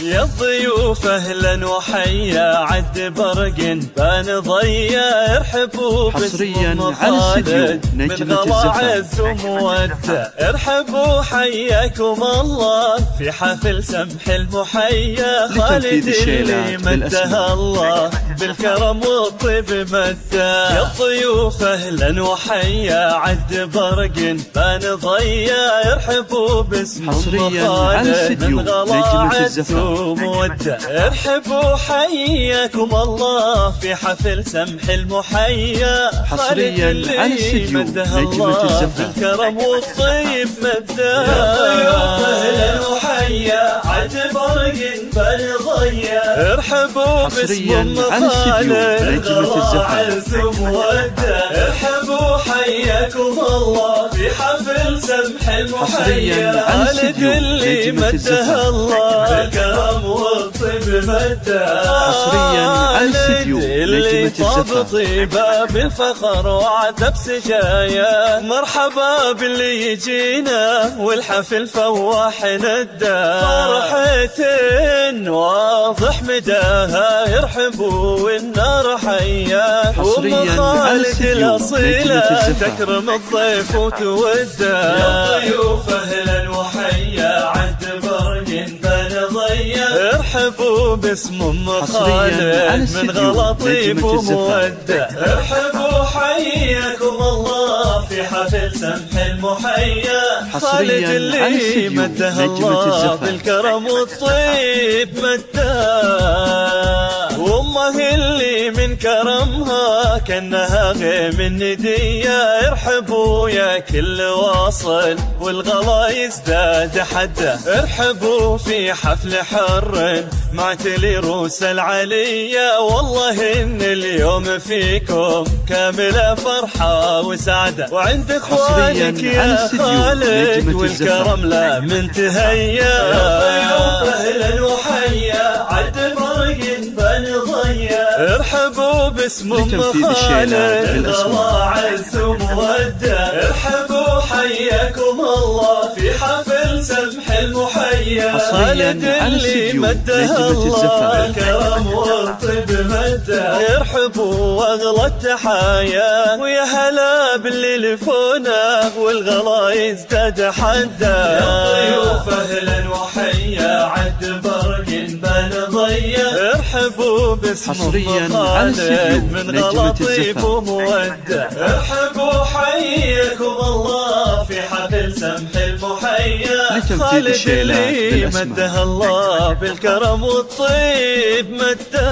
يا الضيوف اهلا وحيا عد برق بان ضيا ارحبوا حصريا على استديو نجمة الزفاف. عز ومودة ارحبوا حياكم الله في حفل سمح المحيا خالد اللي مدها الله بالكرم والطيب مده. يا الضيوف اهلا وحيا عد برق بان ضيا ارحبوا باسم حصريا على استديو نجمة الزفاف. ارحبوا حياكم الله في حفل سمح المحيا حصريا على استديو نجمة الزفاف. بالكرم والطيب مده. اهلا وحيا عد برق بان ضيا ارحبوا باسم خالد عز ومودة. ارحبوا حياكم الله في حفل سمح المحيا خالد اللي مدها الله بالكرم والطيب مده. حصريا على استديو نجمة الزفاف. طيبة بالفخر وعد بسجايا مرحبا باللي يجينا والحفل فواح نده. فرحة واضح مداها يرحبوا والنار حيا حصريا على استديو الأصيلة تكرم الضيف وتوده. يا الضيوف اهلا وحيا عد برق بان ضيا ارحبوا باسم ام خالد من غلطيب ومودة. ارحبوا حياكم الله في حفل سمح المحيا خالد اللي مدها الله بالكرم والطيب مده. وامه اللي من كرمها كانها غيم الندية ارحبوا يا كل واصل والغلا يزداد حده. ارحبوا في حفل حر مع تلي روس العلية والله ان اليوم فيكم كاملة فرحة وسعادة. وعند اخوانك يا خالد والكرم لا من تهيا. اهلا وحيا عد برق بان ضيا ارحبوا باسم ام خالد الله عز ومودة. ارحبوا حياكم الله في حفل سمح المحيا خالد اللي مدها الله الكرم والطيب مده. يرحبوا واغلى التحايا ويا هلا باللي لفونا والغلا يزداد حده. يا الضيوف اهلا وحيا عد برق بان ضيا ارحبوا باسم خالد من غلطيب ومودة. ارحبوا حياكم الله في حفل سمح المحيا خالد اللي مدها الله بالكرم والطيب مده.